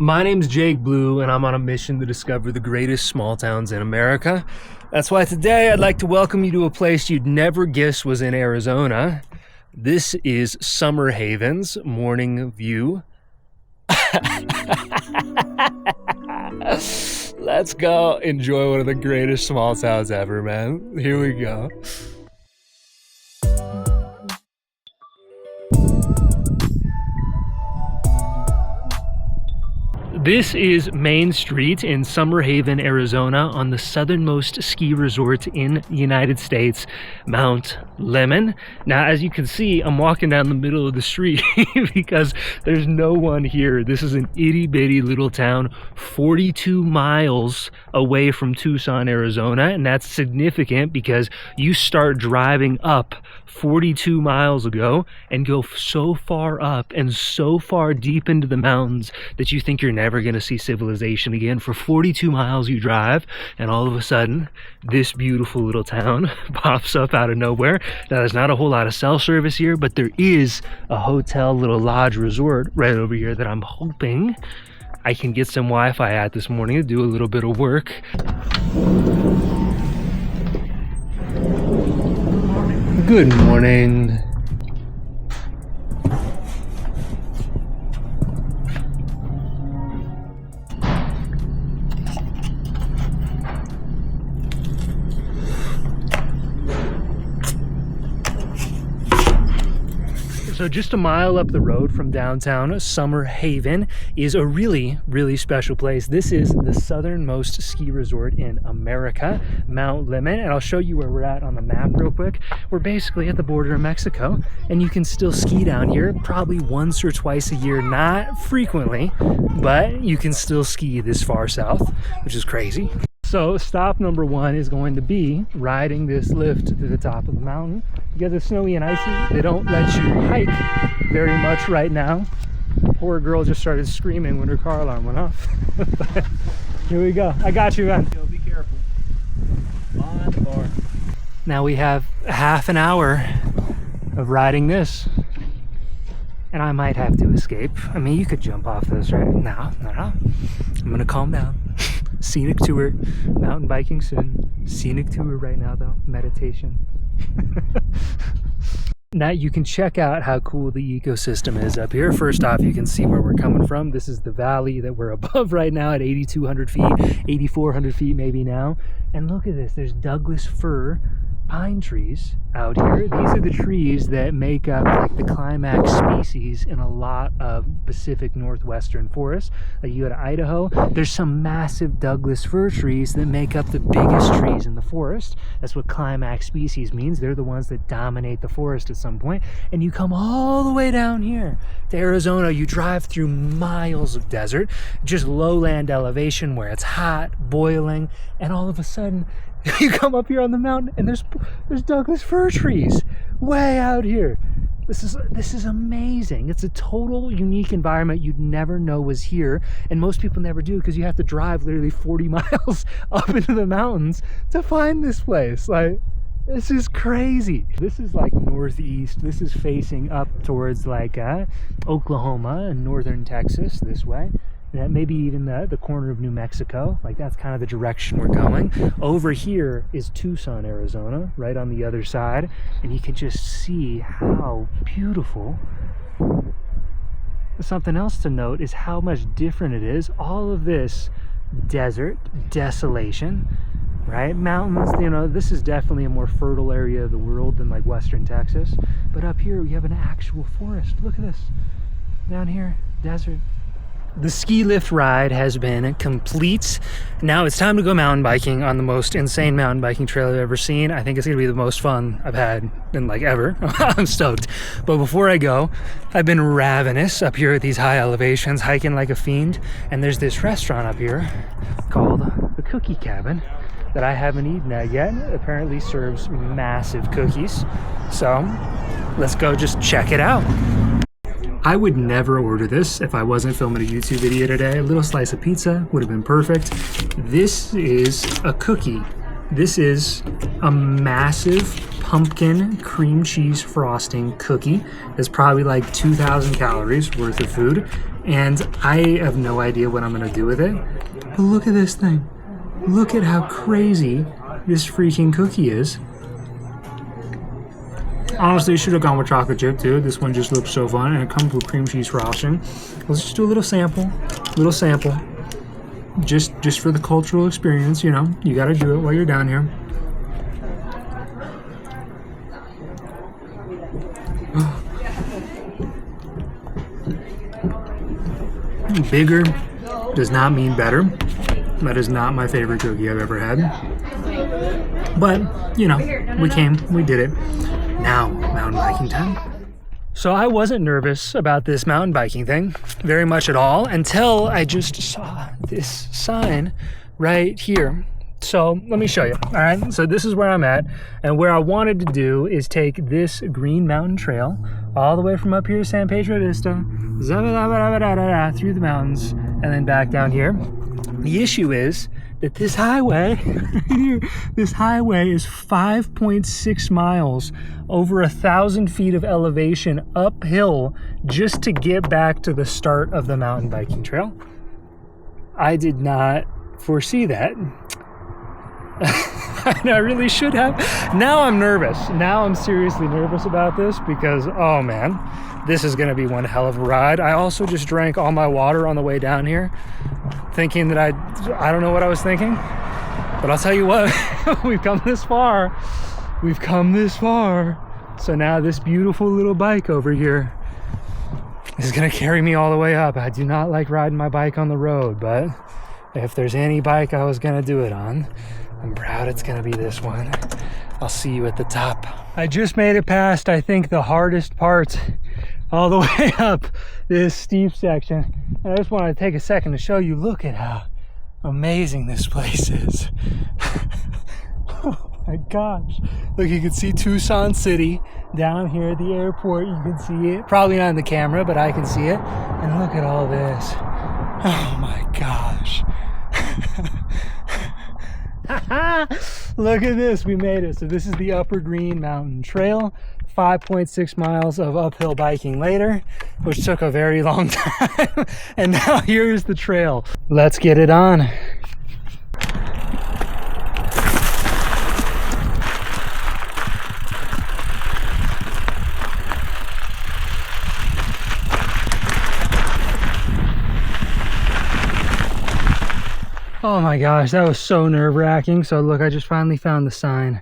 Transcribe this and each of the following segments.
My name's Jake Blue, and I'm on a mission to discover the greatest small towns in America. That's why today I'd like to welcome you to a place you'd never guess was in Arizona. This is Summerhaven's Morning View. Let's go enjoy one of the greatest small towns ever, man. Here we go. This is Main Street in Summerhaven, Arizona, on the southernmost ski resort in the United States, Mount Lemmon. Now, as you can see, I'm walking down the middle of the street because there's no one here. This is an itty-bitty little town 42 miles away from Tucson, Arizona, and that's significant because you start driving up 42 miles ago and go so far up and so far deep into the mountains that you think you're never going to see civilization again. For 42 miles you drive, and all of a sudden this beautiful little town pops up out of nowhere. Now, there's not a whole lot of cell service here, but there is a hotel, little lodge resort right over here that I'm hoping I can get some Wi-Fi at this morning to do a little bit of work. Good morning. So just a mile up the road from downtown Summerhaven is a really, really special place. This is the southernmost ski resort in America, Mount Lemmon, and I'll show you where we're at on the map real quick. We're basically at the border of Mexico, and you can still ski down here probably once or twice a year, not frequently, but you can still ski this far south, which is crazy. So stop number one is going to be riding this lift to the top of the mountain. Because it's snowy and icy, they don't let you hike very much right now. Poor girl just started screaming when her car alarm went off. But here we go. I got you, man. Yo, be careful. On the bar. Now we have half an hour of riding this. And I might have to escape. I mean, you could jump off this, right? No. I'm gonna calm down. Scenic tour, mountain biking soon. Scenic tour right now though, meditation. Now you can check out how cool the ecosystem is up here. First off, you can see where we're coming from. This is the valley that we're above right now at 8,200 feet, 8,400 feet maybe now. And look at this, there's Douglas fir pine trees out here. These are the trees that make up like the climax species in a lot of Pacific Northwestern forests. Like you go to Idaho, there's some massive Douglas fir trees that make up the biggest trees in the forest. That's what climax species means. They're the ones that dominate the forest at some point. And you come all the way down here to Arizona, you drive through miles of desert, just lowland elevation where it's hot, boiling, and all of a sudden you come up here on the mountain and there's Douglas fir trees way out here. This is amazing. It's a total unique environment you'd never know was here, and most people never do because you have to drive literally 40 miles up into the mountains to find this place. Like, this is crazy. This is like northeast. This is facing up towards like Oklahoma and northern Texas this way. Maybe even the corner of New Mexico. Like, that's kind of the direction we're going. Over here is Tucson, Arizona, right on the other side. And you can just see how beautiful. Something else to note is how much different it is. All of this desert, desolation, right? Mountains, you know, this is definitely a more fertile area of the world than like Western Texas. But up here, we have an actual forest. Look at this. Down here, desert. The ski lift ride has been complete. Now it's time to go mountain biking on the most insane mountain biking trail I've ever seen. I think it's gonna be the most fun I've had in like ever. I'm stoked. But before I go, I've been ravenous up here at these high elevations, hiking like a fiend. And there's this restaurant up here called the Cookie Cabin that I haven't eaten at yet. It apparently serves massive cookies. So let's go just check it out. I would never order this if I wasn't filming a YouTube video today. A little slice of pizza would have been perfect. This is a cookie. This is a massive pumpkin cream cheese frosting cookie. It's probably like 2,000 calories worth of food, and I have no idea what I'm gonna do with it. But look at this thing. Look at how crazy this freaking cookie is. Honestly, should have gone with chocolate chip too. This one just looks so fun, and it comes with cream cheese frosting. Let's just do a little sample, just for the cultural experience. You know, you got to do it while you're down here. Bigger does not mean better. That is not my favorite cookie I've ever had. But, you know, we came, we did it. Now, mountain biking time. So I wasn't nervous about this mountain biking thing, very much at all, until I just saw this sign right here. So let me show you, all right? So this is where I'm at, and where I wanted to do is take this Green Mountain Trail all the way from up here to San Pedro Vista, through the mountains, and then back down here. The issue is that this highway, this highway is 5.6 miles over 1,000 feet of elevation uphill just to get back to the start of the mountain biking trail. I did not foresee that. I really should have. Now I'm nervous. Now I'm seriously nervous about this because, oh man, this is going to be one hell of a ride. I also just drank all my water on the way down here, thinking that I don't know what I was thinking, but I'll tell you what, we've come this far. We've come this far. So now this beautiful little bike over here is going to carry me all the way up. I do not like riding my bike on the road, but if there's any bike I was going to do it on, I'm proud it's going to be this one. I'll see you at the top. I just made it past, I think, the hardest part all the way up this steep section. And I just want to take a second to show you, look at how amazing this place is. Oh my gosh. Look, you can see Tucson City down here at the airport. You can see it. Probably not in the camera, but I can see it. And look at all this. Oh my gosh. Look at this, we made it. So this is the Upper Green Mountain Trail. 5.6 miles of uphill biking later, which took a very long time. And now here's the trail. Let's get it on. Oh my gosh, that was so nerve-wracking. So look, I just finally found the sign.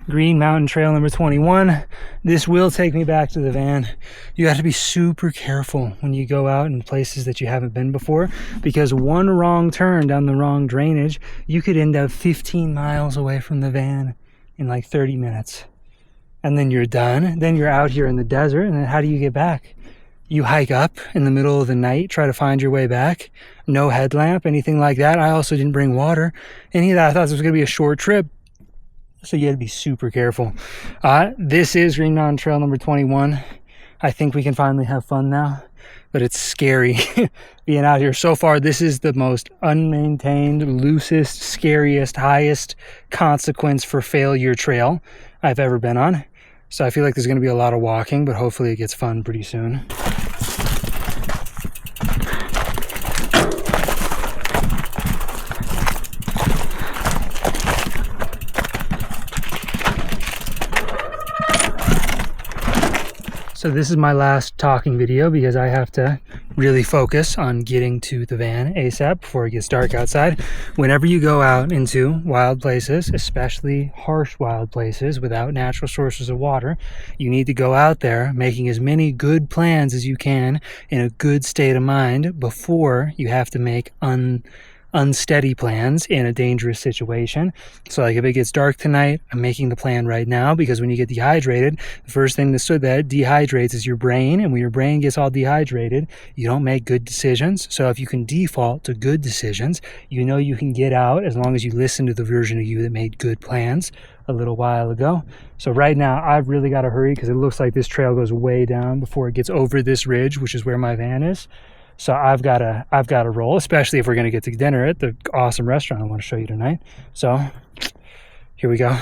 Green Mountain Trail number 21. This will take me back to the van. You have to be super careful when you go out in places that you haven't been before, because one wrong turn down the wrong drainage, you could end up 15 miles away from the van in like 30 minutes. And then you're done. Then you're out here in the desert, and then how do you get back? You hike up in the middle of the night, try to find your way back. No headlamp, anything like that. I also didn't bring water. Any of that. I thought this was going to be a short trip. So you had to be super careful. This is Green Mountain Trail number 21. I think we can finally have fun now, but it's scary being out here. So far, this is the most unmaintained, loosest, scariest, highest consequence for failure trail I've ever been on. So I feel like there's going to be a lot of walking, but hopefully it gets fun pretty soon. So this is my last talking video because I have to really focus on getting to the van ASAP before it gets dark outside. Whenever you go out into wild places, especially harsh wild places without natural sources of water, you need to go out there making as many good plans as you can in a good state of mind before you have to make unsteady plans in a dangerous situation. So like if it gets dark tonight, I'm making the plan right now, because when you get dehydrated, the first thing that dehydrates is your brain, and when your brain gets all dehydrated, you don't make good decisions. So if you can default to good decisions, you know you can get out as long as you listen to the version of you that made good plans a little while ago. So right now I've really got to hurry because it looks like this trail goes way down before it gets over this ridge, which is where my van is. So I've got to roll, especially if we're going to get to dinner at the awesome restaurant I want to show you tonight. So here we go.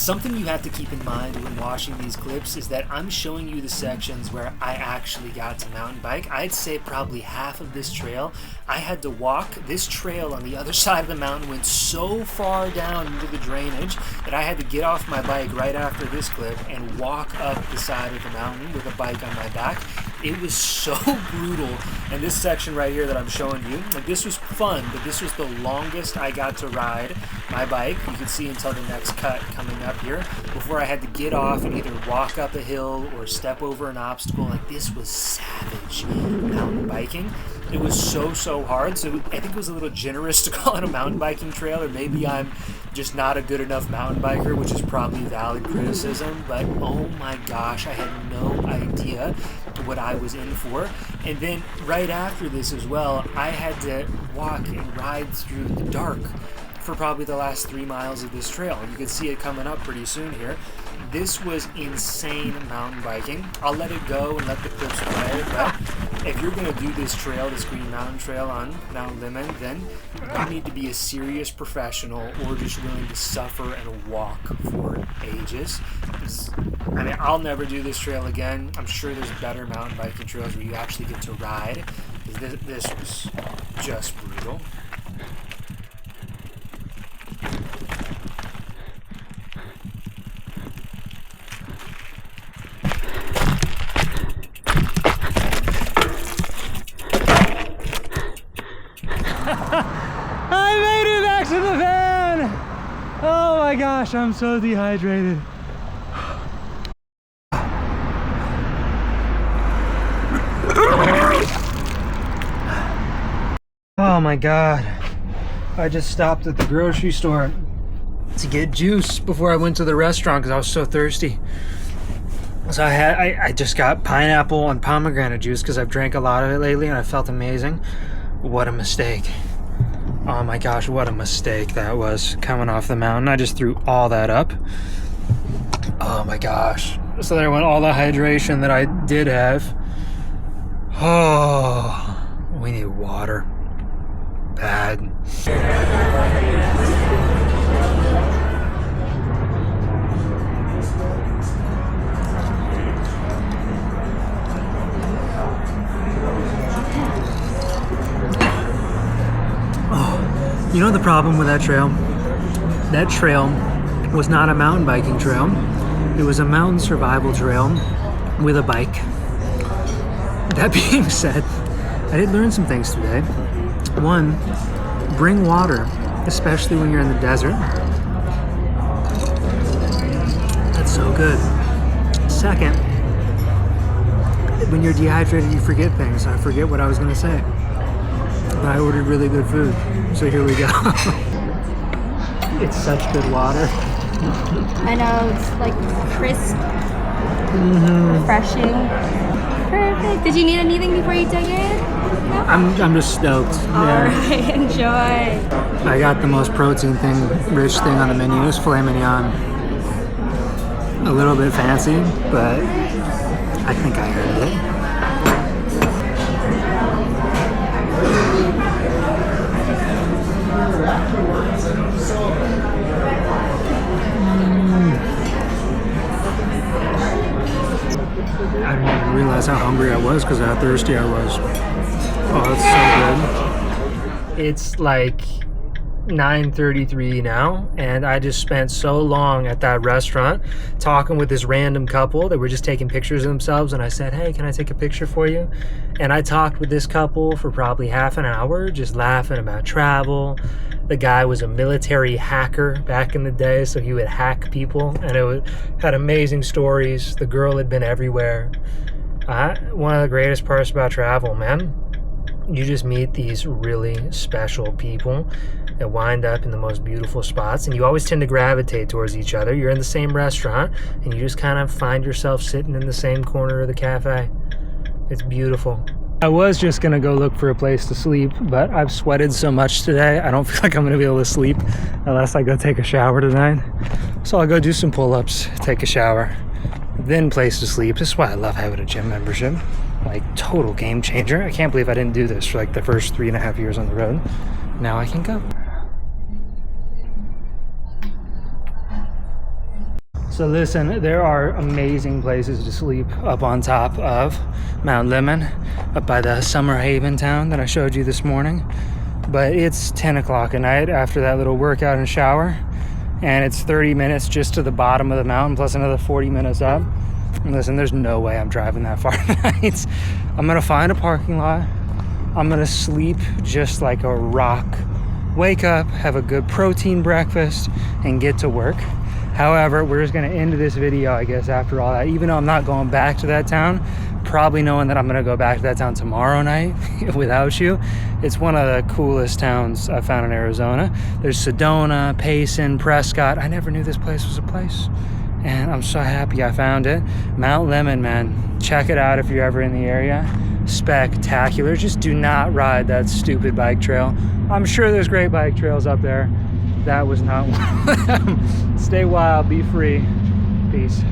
Something you have to keep in mind when watching these clips is that I'm showing you the sections where I actually got to mountain bike. I'd say probably half of this trail I had to walk. This trail on the other side of the mountain went so far down into the drainage that I had to get off my bike right after this clip and walk up the side of the mountain with a bike on my back. It was so brutal. And this section right here that I'm showing you, like, this was fun, but this was the longest I got to ride my bike. You can see until the next cut coming up here before I had to get off and either walk up a hill or step over an obstacle. Like, this was savage mountain biking. It was so hard. So I think it was a little generous to call it a mountain biking trail, or maybe I'm just not a good enough mountain biker, which is probably valid criticism. But oh my gosh, I had no idea what I was in for. And then right after this as well, I had to walk and ride through the dark for probably the last 3 miles of this trail. You can see it coming up pretty soon here. This was insane mountain biking. I'll let it go and let the clips play, but if you're going to do this trail, this Green Mountain Trail on Mount Lemmon, then you need to be a serious professional or just willing to suffer and walk for ages. I mean, I'll never do this trail again. I'm sure there's better mountain biking trails where you actually get to ride. This was just brutal. I made it back to the van! Oh my gosh, I'm so dehydrated. Oh my god. I just stopped at the grocery store to get juice before I went to the restaurant because I was so thirsty. So I just got pineapple and pomegranate juice because I've drank a lot of it lately and I felt amazing. What a mistake. Oh my gosh, what a mistake that was coming off the mountain. I just threw all that up. Oh my gosh. So there went all the hydration that I did have. Oh, we need water. Bad. You know the problem with that trail? That trail was not a mountain biking trail. It was a mountain survival trail with a bike. That being said, I did learn some things today. One, bring water, especially when you're in the desert. That's so good. Second, when you're dehydrated, you forget things. I forget what I was going to say. But I ordered really good food, so here we go. It's such good water. I know, it's like crisp, refreshing. Perfect. Did you need anything before you took it? No? I'm just stoked. Alright, enjoy. I got the most protein rich thing on the menu. It's filet mignon. A little bit fancy, but I think I earned it. I didn't even realize how hungry I was because of how thirsty I was. Oh, it's so good. It's like 9:33 now, and I just spent so long at that restaurant talking with this random couple that were just taking pictures of themselves, and I said, hey, can I take a picture for you? And I talked with this couple for probably half an hour, just laughing about travel. The guy was a military hacker back in the day, so he would hack people, and had amazing stories. The girl had been everywhere. One of the greatest parts about travel, man. You just meet these really special people that wind up in the most beautiful spots, and you always tend to gravitate towards each other. You're in the same restaurant, and you just kind of find yourself sitting in the same corner of the cafe. It's beautiful. I was just gonna go look for a place to sleep, but I've sweated so much today, I don't feel like I'm gonna be able to sleep unless I go take a shower tonight. So I'll go do some pull-ups, take a shower, then place to sleep. This is why I love having a gym membership. Like, total game changer. I can't believe I didn't do this for like the first 3.5 years on the road. Now I can go. So listen, there are amazing places to sleep up on top of Mount Lemmon, up by the Summerhaven town that I showed you this morning. But it's 10 o'clock at night after that little workout and shower, and it's 30 minutes just to the bottom of the mountain plus another 40 minutes up. And listen, there's no way I'm driving that far tonight. I'm gonna find a parking lot. I'm gonna sleep just like a rock. Wake up, have a good protein breakfast, and get to work. However, we're just gonna end this video, I guess, after all that. Even though I'm not going back to that town, probably knowing that I'm gonna go back to that town tomorrow night without you. It's one of the coolest towns I found in Arizona. There's Sedona, Payson, Prescott. I never knew this place was a place, and I'm so happy I found it. Mount Lemmon, man, check it out if you're ever in the area. Spectacular. Just do not ride that stupid bike trail. I'm sure there's great bike trails up there. That was not one of them. Stay wild, be free. Peace.